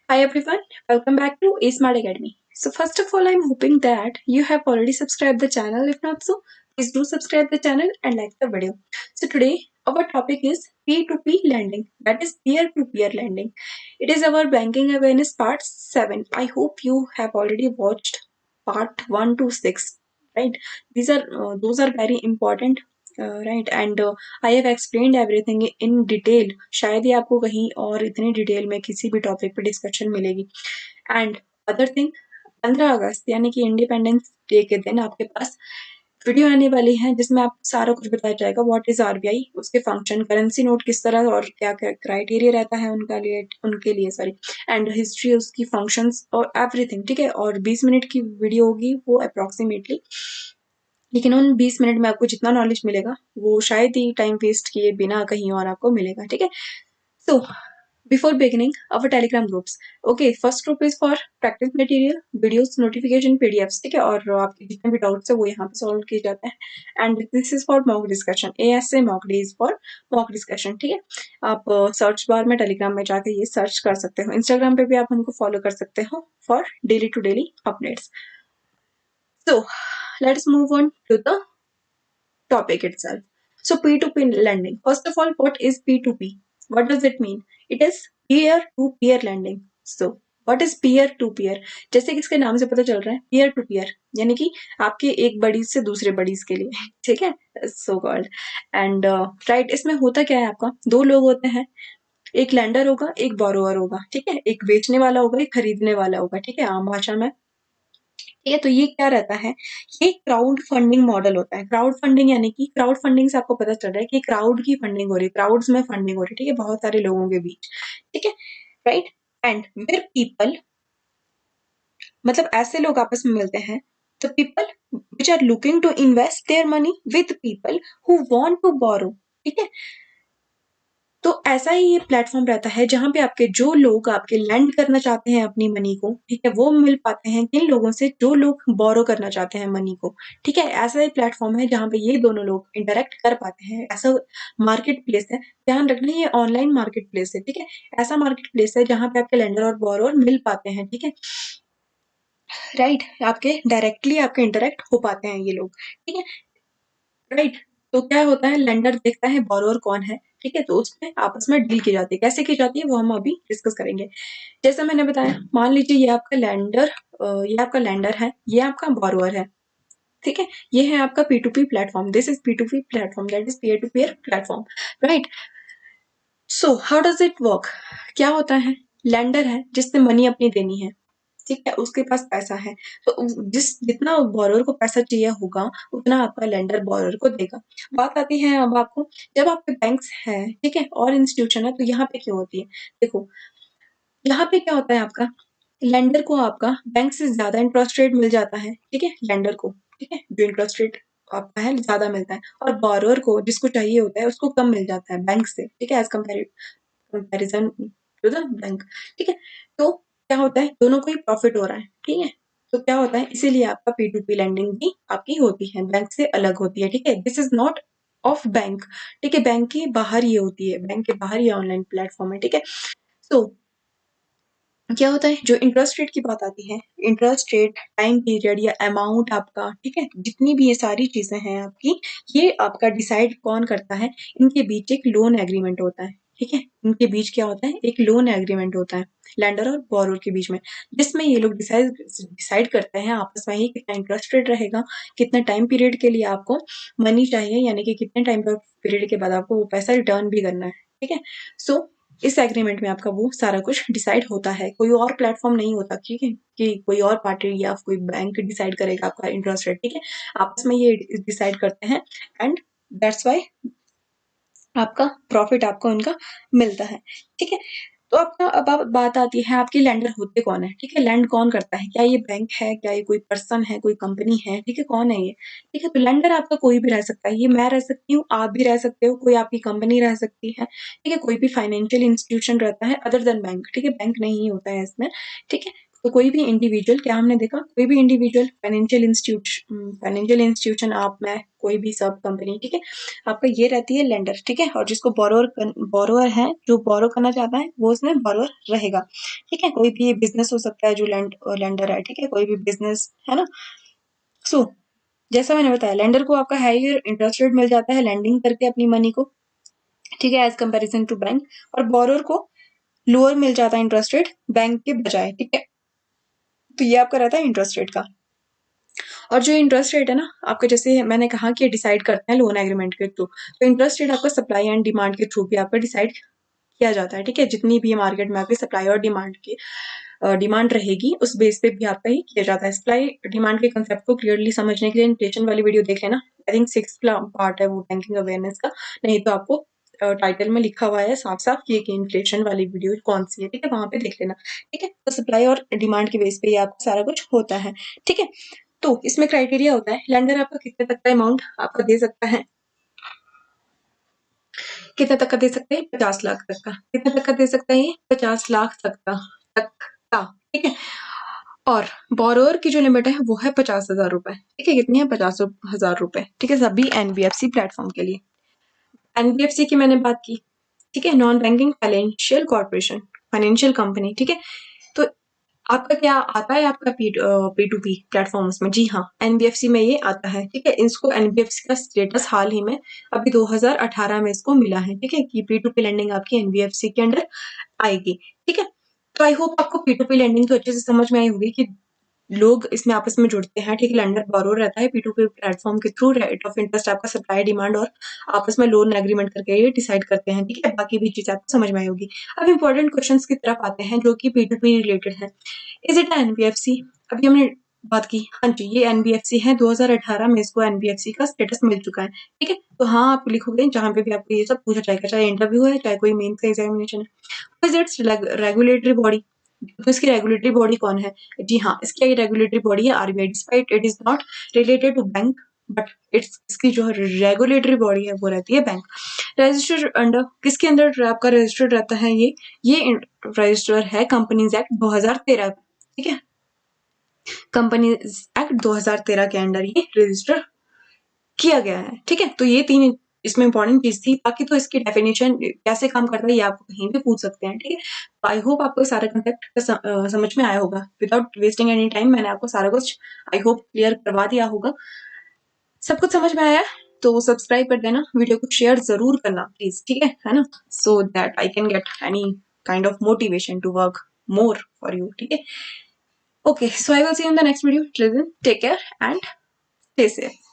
Hi everyone, welcome back to A Smart Academy. So first of all, I'm hoping that you have already subscribed the channel. If not so, please do subscribe the channel and like the video. So today our topic is P2P lending, that is peer-to-peer lending. It is our banking awareness part 7. I hope you have already watched part 1 to 6, right? These are those are very important, right? And I have explained everything in detail. शायद ही आपको कहीं और इतनी detail में किसी भी topic पे discussion मिलेगी. एंड अदर थिंग, 15 अगस्त यानी कि इंडिपेंडेंस डे के दिन आपके पास वीडियो आने वाली है जिसमें आपको सारा कुछ बताया जाएगा. व्हाट इज आरबीआई, उसके फंक्शन, करेंसी नोट किस तरह और क्या क्या क्राइटेरिया रहता है उनके लिए सॉरी, एंड हिस्ट्री, उसकी फंक्शंस और एवरीथिंग. ठीक है, और 20 मिनट की वीडियो होगी वो अप्रोक्सीमेटली. लेकिन उन 20 मिनट में आपको जितना नॉलेज मिलेगा वो शायद ही टाइम वेस्ट किए बिना कहीं और आपको मिलेगा. ठीक है, so before beginning our Telegram groups. Okay, first group is for practice material, videos, notification, PDFs. ठीक है, और आपके जितने भी डाउट्स है वो यहाँ पे सॉल्व किए जाते हैं. And this is for mock discussion. ASA mock day is for mock discussion. ठीक है, आप सर्च बार में टेलीग्राम में जाकर ये सर्च कर सकते हो. इंस्टाग्राम पे भी आप हमको फॉलो कर सकते हो for daily to daily updates. So let's move on to the topic itself. So P2P lending. First of all, what is P2P? What does it mean? It is peer-to-peer lending. So what is peer-to-peer? जैसे कि इसके नाम से पता चल रहा है, peer to peer यानी कि आपके एक बडीज से दूसरे बडीज के लिए. ठीक है, so called. And right, इसमें होता क्या है, आपका दो लोग होते हैं, एक लैंडर होगा, एक बोरोअर होगा. ठीक है, एक बेचने वाला होगा, एक खरीदने वाला होगा. ठीक है, आम भाषा में. ठीक है, तो ये क्या रहता है, ये क्राउड फंडिंग मॉडल होता है. क्राउड फंडिंग यानी कि क्राउड फंडिंग से आपको पता चल रहा है कि क्राउड की फंडिंग हो रही है, क्राउड्स में फंडिंग हो रही है. ठीक है, बहुत सारे लोगों के बीच. ठीक है, राइट. एंड वेयर पीपल, मतलब ऐसे लोग आपस में मिलते हैं. The people which are looking to invest their money with people who want to borrow. ठीक है, तो ऐसा ही ये प्लेटफॉर्म रहता है जहां पे आपके जो लोग आपके लैंड करना चाहते हैं अपनी मनी को. ठीक है, वो मिल पाते हैं किन लोगों से, जो लोग बोरो करना चाहते हैं मनी को. ठीक है, ऐसा ही प्लेटफॉर्म है जहां पे ये दोनों लोग इंटरेक्ट कर पाते हैं. ऐसा मार्केट प्लेस है, ध्यान रखना ये ऑनलाइन मार्केट प्लेस है. ठीक है, ऐसा मार्केट प्लेस है जहां पे आपके लेंडर और बोरोर मिल पाते हैं. ठीक है, राइट, आपके डायरेक्टली आपके इंटरेक्ट हो पाते हैं ये लोग. ठीक है, राइट. तो क्या होता है, लेंडर देखता है बोरोअर कौन है. ठीक है, तो उसमें आपस में डील की जाती है. कैसे की जाती है वो हम अभी डिस्कस करेंगे. जैसा मैंने बताया, मान लीजिए ये आपका लैंडर है, ये आपका बोरोअर है. ठीक है, ये है आपका P2P platform. This is P2P platform, that is peer to peer platform. Right. So how does it work? क्या होता है, लैंडर है जिससे मनी अपनी देनी है. ठीक है, उसके पास पैसा है, तो जितना बोरोअर को पैसा चाहिए होगा उतना आपका लेंडर बोरोअर को देगा. बात आती है अब आपको, जब आपके बैंक्स हैं, ठीक है, और इंस्टीट्यूशन है, तो यहाँ पे क्यों होती है, देखो यहाँ पे क्या होता है, आपका लेंडर को आपका बैंक से ज्यादा इंटरेस्ट रेट मिल जाता है. ठीक है, लेंडर को. ठीक है, जो इंटरेस्ट रेट आपका है ज्यादा मिलता है, और बोरोअर को जिसको चाहिए होता है उसको कम मिल जाता है बैंक से. ठीक है, as comparison to the bank. ठीक है, तो क्या होता है, दोनों को ही प्रॉफिट हो रहा है. ठीक है, तो क्या होता है, इसीलिए आपका P2P लैंडिंग भी आपकी होती है, बैंक से अलग होती है. ठीक है, this is not of bank. ठीक है, बैंक के बाहर ये होती है, बैंक के बाहर ये ऑनलाइन प्लेटफॉर्म है. ठीक है, सो क्या होता है, जो इंटरेस्ट रेट की बात आती है, इंटरेस्ट रेट, टाइम पीरियड या अमाउंट आपका. ठीक है, जितनी भी ये सारी चीजें हैं आपकी, ये आपका डिसाइड कौन करता है, इनके बीच एक लोन एग्रीमेंट होता है. ठीक है, इनके बीच क्या होता है, एक लोन एग्रीमेंट होता है लैंडर और बोरोअर के बीच में, जिसमें ये लोग डिसाइड करते हैं आपस में ही कितना इंटरेस्ट रेट रहेगा, कितना टाइम पीरियड के लिए आपको मनी चाहिए, यानी कि कितने टाइम पीरियड के बाद आपको वो पैसा रिटर्न भी करना है. ठीक है, सो इस एग्रीमेंट में आपका वो सारा कुछ डिसाइड होता है. कोई और प्लेटफॉर्म नहीं होता. ठीक है, कि कोई और पार्टी या कोई बैंक डिसाइड करेगा आपका इंटरेस्ट रेट. ठीक है, आपस में ये डिसाइड करते हैं, एंड दैट्स वाई आपका प्रॉफिट आपको उनका मिलता है. ठीक है, तो आपका अब बात आती है आपके लैंडर होते कौन है. ठीक है, लैंड कौन करता है, क्या ये बैंक है, क्या ये कोई पर्सन है, कोई कंपनी है. ठीक है, कौन है ये. ठीक है, तो लैंडर आपका कोई भी रह सकता है, ये मैं रह सकती हूँ, आप भी रह सकते हो, कोई आपकी कंपनी रह सकती है. ठीक है, कोई भी फाइनेंशियल इंस्टीट्यूशन रहता है अदर देन बैंक. ठीक है, बैंक नहीं होता है इसमें. ठीक है, तो कोई भी इंडिविजुअल, क्या हमने देखा, कोई भी इंडिविजुअल, फाइनेंशियल इंस्टीट्यूशन, आप, मैं, कोई भी सब कंपनी, ठीक है, आपका ये रहती है लेंडर, ठीक है, और जिसको बोरोअर है, जो बोरो करना चाहता है वो उसमें बोरोअर रहेगा, ठीक है। कोई भी बिजनेस हो सकता है जो लेंडर है, ठीक है, कोई भी बिजनेस है ना। सो जैसा मैंने बताया, लेंडर को आपका हायर इंटरेस्ट रेट मिल जाता है लेंडिंग करके अपनी मनी को, ठीक है, एज कंपेरिजन टू बैंक, और बोरोअर को लोअर मिल जाता है इंटरेस्ट रेट बैंक के बजाय, ठीक है। तो ये आपका रहता है इंटरेस्ट रेट का। और जो इंटरेस्ट रेट है ना आपका, जैसे मैंने कहा कि डिसाइड करते हैं लोन एग्रीमेंट के थ्रू, तो इंटरेस्ट रेट आपका सप्लाई एंड डिमांड के थ्रू भी आपका डिसाइड किया जाता है, ठीक है। जितनी भी मार्केट में आपकी सप्लाई और डिमांड की डिमांड रहेगी उस बेस पे भी आपका ही किया जाता है। सप्लाई डिमांड के कंसेप्ट को क्लियरली समझने के लिए इन्फ्लेशन वाली वीडियो देख लेना, आई थिंक 6th पार्ट है वो बैंकिंग अवेयरनेस का, नहीं तो आपको टाइटल में लिखा हुआ है साफ साफ कि इन्फ्लेशन वाली वीडियो कौन सी है, ठीक है, वहां पे देख लेना, ठीक है। तो सप्लाई और डिमांड के बेस पे ही आपको सारा कुछ होता है, ठीक है। तो इसमें क्राइटेरिया होता है, लेंडर आपका कितने तक का अमाउंट आपका दे सकता है, कितने तक का दे सकते हैं, 50 लाख तक का, कितने तक का दे सकता है, ये 50 लाख तक का, ठीक है। और बोरोअर की जो लिमिट है वो है 50,000 रुपए, ठीक है, कितनी है, 50,000 रुपए, ठीक है, सभी एनबीएफसी प्लेटफॉर्म के लिए। एनबीएफसी की मैंने बात की, ठीक है, non banking financial corporation, financial company, ठीक है। तो आपका क्या आता है, आपका P2P प्लेटफॉर्म्स में, जी हाँ, एनबीएफसी में ये आता है, ठीक है। इसको एनबीएफसी का स्टेटस हाल ही में अभी 2018 में इसको मिला है, ठीक है, कि P2P लेंडिंग आपकी एनबीएफसी के अंडर आएगी, ठीक है। तो आई होप आपको P2P लेंडिंग तो अच्छे से समझ में आई होगी कि लोग इसमें आपस में जुड़ते हैं, ठीक है, लेंडर बोरो रहता है P2P प्लेटफॉर्म के थ्रू, रेट ऑफ इंटरेस्ट आपका सप्लाई डिमांड और आपस में लोन एग्रीमेंट करके ये डिसाइड करते हैं, ठीक है। बाकी भी चीज आपको समझ में आई होगी। अब इंपॉर्टेंट क्वेश्चंस की तरफ आते हैं जो कि P2P रिलेटेड है। इज इट एनबीएफसी, अभी हमने बात की, हाँ जी, ये एनबीएफसी है, 2018 में इसको एनबीएफसी का स्टेटस मिल चुका है, ठीक है। तो हाँ आप लिखोगे जहाँ पे भी आपको ये सब पूछा जाएगा, चाहे इंटरव्यू है चाहे कोई मेन का एग्जामिनेशन है। इज इट्स रेगुलेटरी बॉडी, तो इसकी रेगुलेटरी बॉडी कौन है, जी हाँ, इसकी रेगुलेटरी बॉडी है RBI, despite it is not related to bank, but इसकी जो रेगुलेटरी बॉडी है वो रहती है बैंक। रजिस्टर अंडर, किसके अंदर आपका रजिस्टर्ड रहता है, ये रजिस्टर है कंपनीज एक्ट 2013, ठीक है, कंपनीज एक्ट 2013 के अंडर ये रजिस्टर किया गया है, ठीक है। तो ये 3 इसमें इंपॉर्टेंट चीज थी, बाकी तो इसकी डेफिनेशन कैसे काम करता है ये आपको कहीं भी पूछ सकते हैं, ठीक है। आई होप आपको सारा कंसेप्ट समझ में आया होगा, विदाउट वेस्टिंग एनी टाइम मैंने आपको सारा कुछ आई होप क्लियर करवा दिया होगा। सब कुछ समझ में आया तो सब्सक्राइब कर देना, वीडियो को शेयर जरूर करना प्लीज, ठीक है ना, so that I can get any kind of motivation to work more for you, ठीक है। Okay, so I will see you in the next video, till then take care and stay safe.